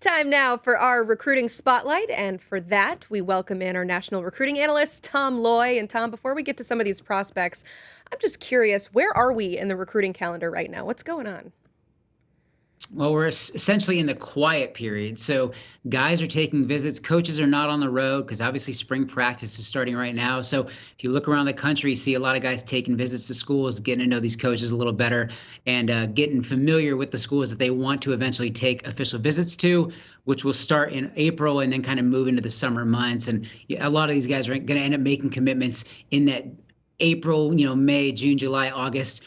Time now for our recruiting spotlight, and for that, we welcome in our national recruiting analyst, Tom Loy. And Tom, before we get to some of these prospects, I'm just curious, where are we in the recruiting calendar right now? What's going on? Well, we're essentially in the quiet period. So guys are taking visits. Coaches are not on the road because obviously spring practice is starting right now. So if you look around the country, you see a lot of guys taking visits to schools, getting to know these coaches a little better, and getting familiar with the schools that they want to eventually take official visits to, which will start in April and then kind of move into the summer months. And a lot of these guys are going to end up making commitments in that April, May, June, July, August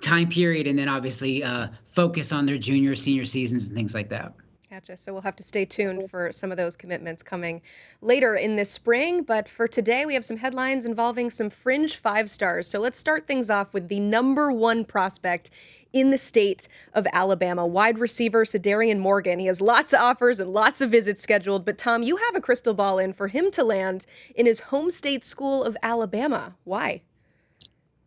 time period, and then obviously focus on their junior, senior seasons and things like that. Gotcha. So we'll have to stay tuned for some of those commitments coming later in this spring. But for today, we have some headlines involving some fringe five-stars. So let's start things off with the number one prospect in the state of Alabama, wide receiver Cederian Morgan. He has lots of offers and lots of visits scheduled. But Tom, you have a crystal ball in for him to land in his home state school of Alabama. Why?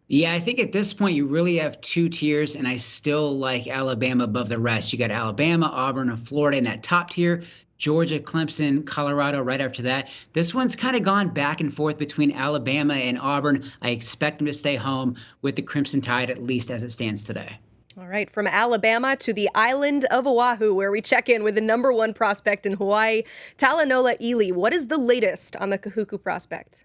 Yeah, I think at this point you really have two tiers, and I still like Alabama above the rest. You got Alabama, Auburn, and Florida in that top tier. Georgia, Clemson, Colorado right after that. This one's kind of gone back and forth between Alabama and Auburn. I expect them to stay home with the Crimson Tide, at least as it stands today. All right, from Alabama to the island of Oahu, where we check in with the number one prospect in Hawaii, Talanoa Ili. What is the latest on the Kahuku prospect?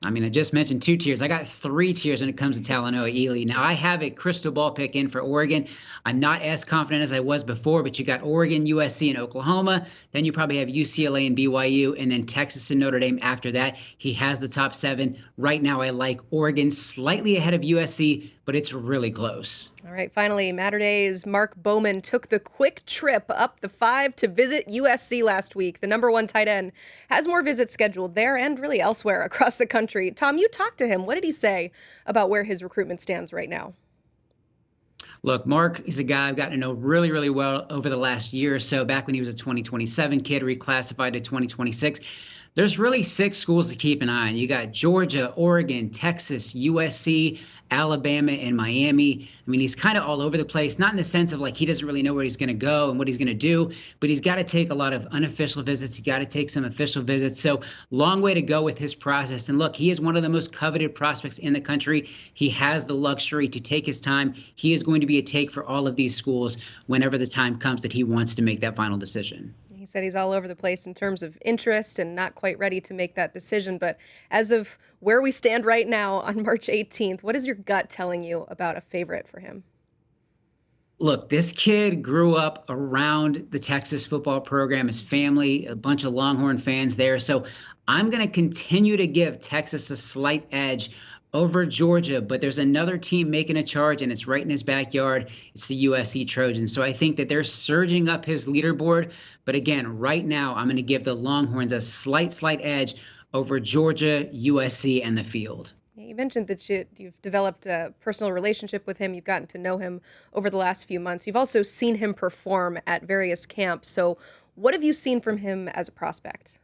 I mean, I just mentioned two tiers. I got three tiers when it comes to Talanoa Ili. Now, I have a crystal ball pick in for Oregon. I'm not as confident as I was before, but you got Oregon, USC, and Oklahoma. Then you probably have UCLA and BYU, and then Texas and Notre Dame after that. He has the top seven. Right now, I like Oregon slightly ahead of USC, but it's really close. All right, finally, Matter Day's Mark Bowman took the quick trip up the 5 to visit USC last week. The number one tight end has more visits scheduled there and really elsewhere across the country. Tom, you talked to him. What did he say about where his recruitment stands right now? Look, Mark is a guy I've gotten to know really, really well over the last year or so, back when he was a 2027 kid, reclassified to 2026. There's really 6 schools to keep an eye on. You got Georgia, Oregon, Texas, USC, Alabama, and Miami. I mean, he's kind of all over the place, not in the sense of like he doesn't really know where he's going to go and what he's going to do, but he's got to take a lot of unofficial visits. He's got to take some official visits. So long way to go with his process. And look, he is one of the most coveted prospects in the country. He has the luxury to take his time. He is going to be a take for all of these schools whenever the time comes that he wants to make that final decision. He said he's all over the place in terms of interest and not quite ready to make that decision. But as of where we stand right now on March 18th, what is your gut telling you about a favorite for him? Look, this kid grew up around the Texas football program, his family, a bunch of Longhorn fans there. So I'm going to continue to give Texas a slight edge over Georgia, but there's another team making a charge, and it's right in his backyard. It's the USC Trojans. So I think that they're surging up his leaderboard. But again, right now, I'm going to give the Longhorns a slight edge over Georgia, USC, and the field. You mentioned that you've developed a personal relationship with him. You've gotten to know him over the last few months. You've also seen him perform at various camps. So what have you seen from him as a prospect?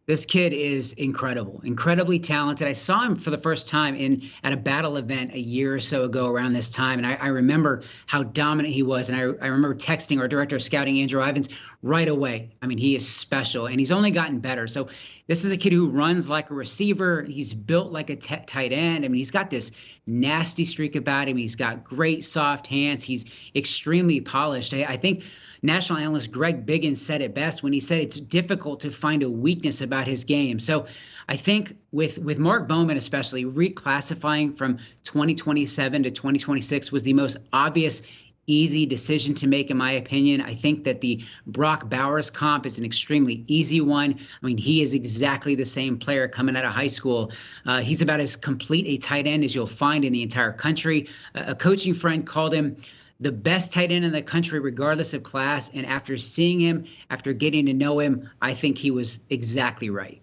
This kid is incredible, incredibly talented. I saw him for the first time at a battle event a year or so ago around this time, and I remember how dominant he was. And I remember texting our director of scouting, Andrew Ivins, right away. I mean, he is special, and he's only gotten better. So this is a kid who runs like a receiver. He's built like a tight end. I mean, he's got this nasty streak about him. He's got great soft hands. He's extremely polished. I think national analyst Greg Biggins said it best when he said it's difficult to find a weakness about his game. So I think with Mark Bowman especially, reclassifying from 2027 to 2026 was the most obvious, easy decision to make, in my opinion. I think that the Brock Bowers comp is an extremely easy one. I mean, he is exactly the same player coming out of high school. He's about as complete a tight end as you'll find in the entire country. A coaching friend called him the best tight end in the country, regardless of class. And after seeing him, after getting to know him, I think he was exactly right.